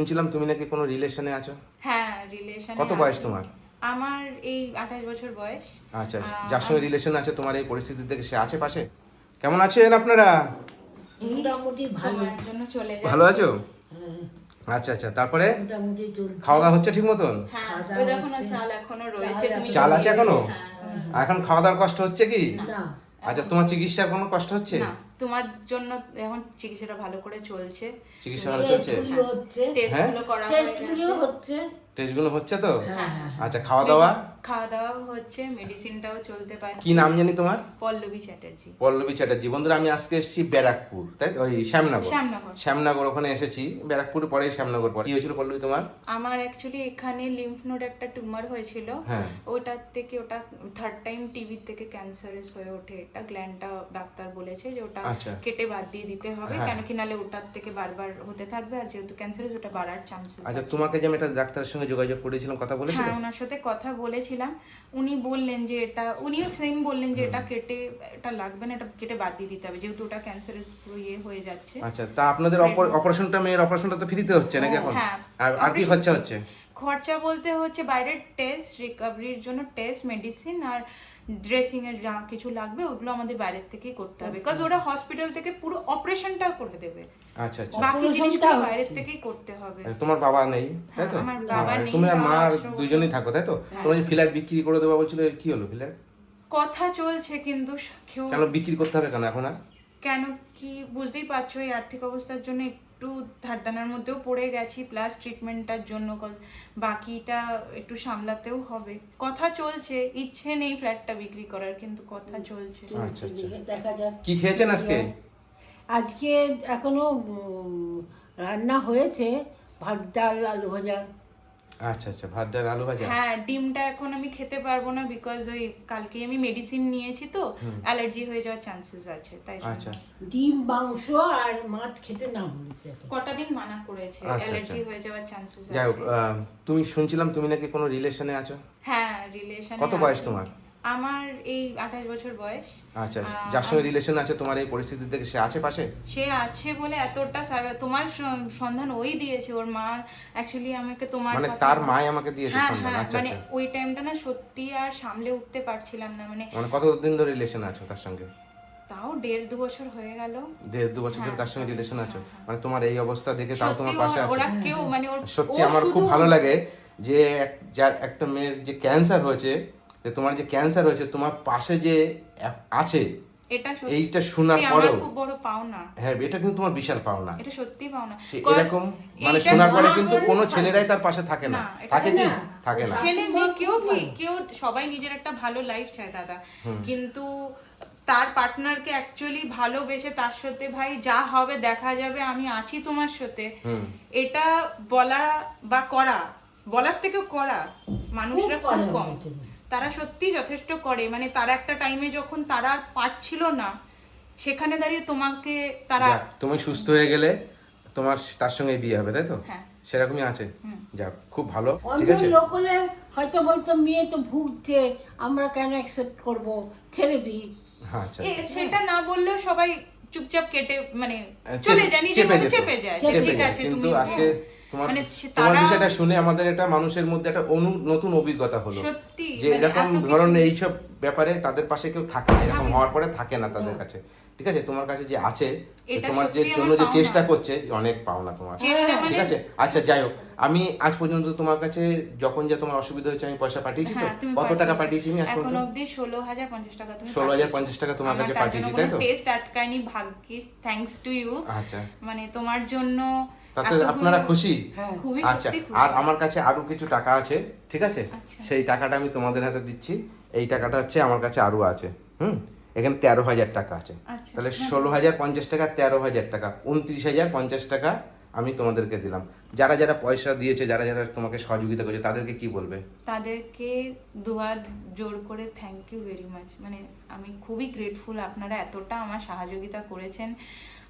শুনছিলাম তুমি নাকি কোনো রিলেশনে আছো। হ্যাঁ, রিলেশনে। কত বয়স তোমার? আমার এই 28 বছর বয়স। আচ্ছা, যার সঙ্গে রিলেশন আছে তোমার এই পরিস্থিতি থেকে সে আছে পাশে? কেমন আছেন আপনারা? মোটামুটি ভালো। তোমার জন্য চলে যাচ্ছে। ভালো আছো? হ্যাঁ, আচ্ছা আচ্ছা, তারপরে মোটামুটি চলছে। খাওয়া দাওয়া হচ্ছে ঠিক মতন? হ্যাঁ, খাওয়া ওই দাওয়া দেখো না, হচ্ছে। চাল এখনো রয়েছে। তুমি চাল আছে এখনো? হ্যাঁ। এখন খাওয়া দাওয়ার কষ্ট হচ্ছে কি? না, আচ্ছা, তোমার চিকিৎসার কোনো কষ্ট হচ্ছে? না, তোমার জন্য এখন চিকিৎসাটা ভালো করে চলছে। চিকিৎসা ভালো চলছে? টেস্টগুলো হচ্ছে, টেস্টগুলো করা হয়ে টেস্টগুলো গেছে। হচ্ছে। টেস্টগুলো হচ্ছে তো? হ্যাঁ, হ্যাঁ, আচ্ছা, খাওয়া দাওয়া? খাওয়া দাওয়া হচ্ছে, মেডিসিনটাও চলতে পারছে। কি নাম জানি তোমার? পল্লবী চ্যাটার্জি। পল্লবী চ্যাটার্জি। বন্ধুরা, আমি আজকে এসেছি ব্যারাকপুর, তাই তো? ওই শ্যামনগর। শ্যামনগর। শ্যামনগর ওখানে এসেছি, ব্যারাকপুর পরে শ্যামনগর পরে। কি হয়েছিল পল্লবী তোমার? আমার অ্যাকচুয়ালি এখানে লিম্ফ নোড একটা টিউমার হয়েছিল। হ্যাঁ। ওটা 3rd টাইম টিবি থেকে ক্যান্সারাস হয়ে ওঠে। এটা গ্ল্যান্ডটা ডাক্তার বলেছে যে ওটা আচ্ছা। কেটে বাদ দিয়ে দিতে হবে, হ্যাঁ। কেন কি নালে ওটার থেকে বারবার হতে থাকবে, আর যেহেতু ক্যান্সারাস ওটা বাড়ার চান্সেস আচ্ছা, তোমাকে যে আমি একটা ডাক্তারের সঙ্গে যোগাযোগ করেছিলাম, কথা বলেছিলাম? হ্যাঁ, ওনার সাথে কথা বলেছিলাম। উনি বললেন যে উনিও সেম বললেন যে এটা লাগবে না, এটা কেটে বাদ দিয়ে দিতে হবে, যেহেতু ওটা ক্যান্সারাস হয়ে যাচ্ছে। আচ্ছা, তা আপনাদের মেয়ের অপারেশনটা তো ফ্রিতে হচ্ছে নাকি এখন? হ্যাঁ। আর কি খরচা হচ্ছে? খরচা বলতে হচ্ছে বাইরের টেস্ট, রিকভারির জন্য টেস্ট, মেডিসিন আর ড্রেসিং এর যা কিছু লাগবে ওগুলো আমাদের বাইরের থেকেই করতে হবে, বিকজ ওরা হসপিটাল থেকে পুরো অপারেশনটা করে দেবে। আচ্ছা আচ্ছা। বাকি জিনিসগুলো বাইরের থেকেই করতে হবে। তোমার বাবা নেই, তাই তো? আমার বাবা নেই, তুমি আর বাবা মা আর আশ্রম। দুইজনই থাকো, তাই তো? তোমার যে ফ্ল্যাট বিক্রি করে দেওয়া বলছিল, কি হলো ফ্ল্যাট? কথা চলছে, কিন্তু কেউ কেন বিক্রি করতে হবে কেন এখন আর? কেন কি বুঝতেই পারছো, এই আর্থিক অবস্থার জন্য একটু ধারদানার মধ্যেও পড়ে গেছি, প্লাস ট্রিটমেন্টটার জন্য বাকিটা একটু সামলাতেও হবে। কথা চলছে, ইচ্ছে নেই ফ্ল্যাটটা বিক্রি করার, কিন্তু কথা চলছে। আচ্ছা আচ্ছা। দেখা যাক। কি খেয়েছেন আজকে? আজকে এখনো রান্না হয়েছে, ভাত, ডাল, আলু ভাজা। আচ্ছা আচ্ছা, ভাত ডাল আলু ভাজা। হ্যাঁ, ডিমটা এখন আমি খেতে পারবো না, বিকজ ওই কালকে আমি মেডিসিন নিয়েছি তো অ্যালার্জি হয়ে যাওয়ার চান্সেস আছে, তাই জন্য। আচ্ছা ডিম, মাংস আর মাছ খেতে না বলেছে এখন। কটা দিন মানা করেছে, আচ্ছা, অ্যালার্জি আচ্ছা। হয়ে যাওয়ার চান্সেস যাই হোক, আছে। তুমি শুনছিলাম তুমি নাকি কোনো রিলেশনে আছো। হ্যাঁ, রিলেশন। কত বয়স তোমার? আমার এই 28 বছর বয়স। আচ্ছা, যার সঙ্গে রিলেশন আছে তোমার এই পরিস্থিতি থেকে সে আছে পাশে? সে আছে বলে এতটা তোমার সন্ধান ওই দিয়েছে, ওর মা অ্যাকচুয়ালি আমাকে তোমার মানে কথা- তার মাই আমাকে দিয়েছে হ্যাঁ, সন্ধান? হ্যাঁ, আচ্ছা মানে আচ্ছা। ওই টাইমটা না সত্যি আর সামলে উঠতে পারছিলাম না, মানে কতদিন ধরে রিলেশন আছো তার সঙ্গে? তাও 1.5-2 বছর হয়ে গেল। 1.5-2 বছর ধরে তার সঙ্গে রিলেশন আছো? মানে তোমার এই অবস্থা দেখে তাও তোমার সত্যি পাশে আছে? ওরা কেউ মানে সত্যি আমার খুব ভালো লাগে যে যার একটা মেয়ের যে ক্যান্সার হয়েছে, যে তোমার যে ক্যান্সার হয়েছে তোমার পাশে যে আছে, এটা সত্যি এইটা শোনার আমার পরেও খুব বড় পাওনা। হ্যাঁ, এটা কিন্তু তোমার বিশাল পাওনা। এটা সত্যি পাওনা। এরকম মানে শোনার পরে কিন্তু কোনো ছেলেরাই তার পাশে থাকে না। এটা থাকে কি? না। থাকে না। ছেলে মেয়ে কেউ সবাই নিজের একটা ভালো লাইফ চায় দাদা, কিন্তু তার পার্টনারকে অ্যাকচুয়ালি ভালোবেসে তার সাথে ভাই যা হবে দেখা যাবে, আমি আছি তোমার সাথে, এটা বলা বা বলার থেকেও করা মানুষরা খুব করে খুব কম। আমাদের জন্য। তারা সত্যি যথেষ্ট করে, মানে তারা একটা টাইমে যখন তারা আর পারছিল না, সেখানে দাঁড়িয়ে তোমাকে তারা যাক, তুমি সুস্থ হয়ে গেলে তোমার তার সঙ্গে বিয়ে হবে, তাই তো? হ্যাঁ। সেরকমই আছে। যাক, খুব ভালো। ঠিক অন্য আছে। লোক হলে হয়তো বলতো মেয়ে তো ভুগছে, আমরা কেন অ্যাকসেপ্ট করব, ছেড়ে দিই। হ্যাঁ, আচ্ছা। সেটা না বললেও সবাই চুপচাপ কেটে মানে চলে যায়, নিজের মধ্যে চেপে যায় যে চেপে ঠিক যায়। আছে কিন্তু তুমি আজকে তোমার মানে তোমার তারা বিষয়টা শুনে আমাদের একটা মানুষের মধ্যে একটা নতুন অভিজ্ঞতা হলো সত্যি যে মানে এরকম এত কিছু- ধরনের এইসব ব্যাপারে তাদের পাশে কেউ থাকে না, এরকম থাকে না। হওয়ার পরে থাকে না তাদের কাছে। ঠিক আছে, তোমার কাছে যে আছে, এটা তোমার যে সত্যি জন্য আমার যে পাওনা। চেষ্টা করছে, অনেক পাওনা তোমার। চেষ্টা মানে ঠিক আছে। আচ্ছা, যাই হোক, আমি আজ পর্যন্ত তোমার কাছে যখন যে তোমার অসুবিধা হয়েছে আমি পয়সা পাঠিয়েছি তো? হ্যাঁ, তুমি কত টাকা পাঠিয়েছি আমি আজ এখন পর্যন্ত? অবধি 16,050 টাকা তুমি 16,050 টাকা তোমার কাছে পাঠিয়েছি, তাই তো? টেস্ট আটকায়নি, ভাগ্যিস, থ্যাঙ্কস টু ইউ। আচ্ছা, মানে তোমার জন্য তাতে এতগুলো- আপনারা খুশি? হ্যাঁ। খুবই আচ্ছা, সত্যি খুশি। আর আমার কাছে আরো কিছু টাকা আছে, ঠিক আছে? আচ্ছা। সেই টাকাটা আমি তোমাদের হাতে দিচ্ছি। এই টাকাটা হচ্ছে আমার কাছে আরো আছে। এখানে 13,000 টাকা আছে। আচ্ছা। তাহলে 16,050 টাকা, 13,000 টাকা, 29,050 টাকা আমি তোমাদেরকে দিলাম। যারা যারা পয়সা দিয়েছে, যারা যারা তোমাকে সহযোগিতা করেছে, তাদেরকে কি বলবে? তাদেরকে দুহাত জোর করে থ্যাংক ইউ ভেরি মাচ। মানে আমি খুবই গ্রেটফুল, আপনারা এতটা আমার সহযোগিতা করেছেন,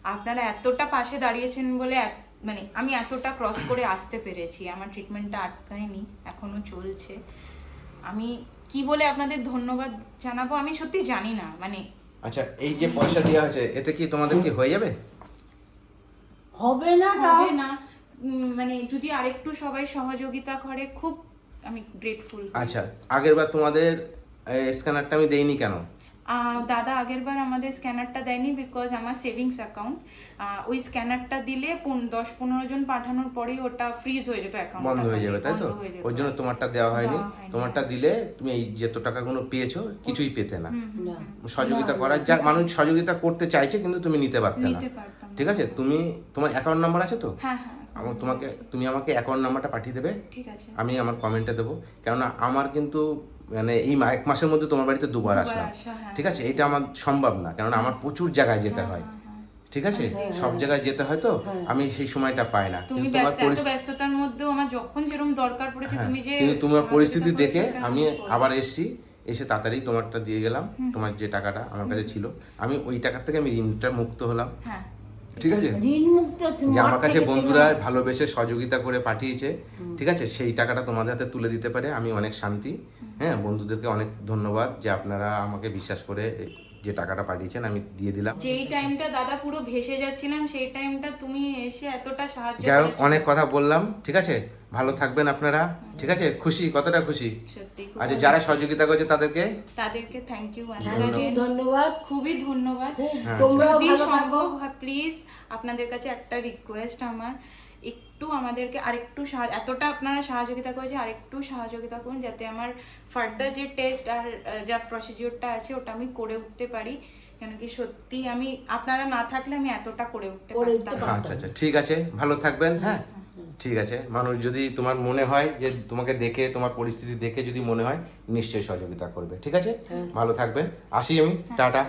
আপনারা এতটা পাশে দাঁড়িয়েছেন বলে মানে আমি এতটা ক্রস করে আসতে পেরেছি, আমার ট্রিটমেন্টটা আটকায়নি, এখনো চলছে। আমি কি বলে আপনাদের ধন্যবাদ জানাবো আমি সত্যি জানি না। মানে আচ্ছা, এই যে পয়সা দেওয়া হয়েছে এতে কি তোমাদের কি হয়ে যাবে? হবে না, হবে না, মানে যদি আরেকটু সবাই সহযোগিতা করে খুব আমি গ্রেটফুল। আচ্ছা, আগের বার তোমাদের স্ক্যানারটা আমি দেইনি কেন? দাদা আগেরবার আমাদের স্ক্যানারটা দেয়নি বিকজ আমার সেভিংস অ্যাকাউন্ট, ওই স্ক্যানারটা দিলে 10-15 জন পাঠানোর পরেই ওটা ফ্রিজ হয়ে যেত, অ্যাকাউন্ট বন্ধ হয়ে যাবে, তাই তো? ওই জন্য তোমারটা দেওয়া হয়নি। তোমারটা দিলে তুমি এই যত টাকাগুলো পেয়েছো কিছুই পেতে না। সহযোগিতা করার যা মানুষ সহযোগিতা করতে চাইছে কিন্তু তুমি নিতে পারতে না, নিতে পারতাম না। ঠিক আছে? তোমার অ্যাকাউন্ট নাম্বার আছে তো? হ্যাঁ হ্যাঁ তুমি আমাকে অ্যাকাউন্ট নাম্বারটা পাঠিয়ে দেবে, ঠিক আছে। আমি আমার কমেন্টে দেবো। কেননা আমার কিন্তু মানে এই এক মাসের মধ্যে তোমার বাড়িতে দুবার আসলাম, হ্যাঁ। ঠিক আছে? এটা আমার সম্ভব না, কেননা আমার প্রচুর জায়গায় যেতে হয়, ঠিক আছে? সব জায়গায় যেতে হয় তো আমি সেই সময়টা পাই না। তুমি কিন্তু তোমার এত ব্যস্ততার মধ্যেও আমার যখন যেরকম দরকার পড়েছে তুমি যে কিন্তু তোমার পরিস্থিতি সহযোগিতা দেখে করেছো, আমি সেটা আবার এসে তাড়াতাড়ি তোমারটা দিয়ে গেলাম। তোমার যে টাকাটা আমার কাছে ছিল, আমি ওই টাকা থেকে আমি ঋণটা মুক্ত হলাম, হ্যাঁ ঠিক আছে? ঋণ মুক্ত যে আমার কাছে বন্ধুরা ভালোবেসে সহযোগিতা করে পাঠিয়েছে, ঠিক আছে? সেই টাকাটা তোমাদের হাতে তুলে দিতে পারে আমি অনেক শান্তি। হ্যাঁ, বন্ধুদেরকে অনেক ধন্যবাদ যে আপনারা আমাকে বিশ্বাস করে যে টাকাটা পাঠিয়েছেন আমি দিয়ে দিলাম। যেই টাইমটা দাদা পুরো ভেসে যাচ্ছিলাম সেই টাইমটা তুমি এসে এতটা সাহায্য যাই হোক, করেছো। অনেক কথা বললাম, ঠিক আছে? ভালো থাকবেন আপনারা, ঠিক আছে? খুশি, কতটা খুশি? সত্যি খুব আচ্ছা, যারা সহযোগিতা করছে তাদেরকে থ্যাংক ইউ, ধন্যবাদ। খুবই ধন্যবাদ। তোমরাও যদি ভালো থাকো। সম্ভব হয় প্লিজ আপনাদের কাছে একটা রিকোয়েস্ট আমার, একটু আমাদেরকে আরেকটু এতটা আপনারা সহযোগিতা করেছে, আরেকটু সহযোগিতা করুন যাতে আমার ফার্দার যে টেস্ট আর যা প্রসিডিওরটা আছে ওটা আমি করে উঠতে পারি। কেন কি সত্যি আমি আপনারা না থাকলে আমি এতটা করে উঠতে পারতাম না। আচ্ছা আচ্ছা, ঠিক আছে, ভালো থাকবেন। হ্যাঁ, ঠিক আছে। মানুষ যদি তোমার মনে হয় যে তোমাকে দেখে, তোমার পরিস্থিতি দেখে যদি মনে হয়, নিশ্চয়ই সহযোগিতা করবে, ঠিক আছে? ভালো থাকবেন, আসি আমি, টাটা।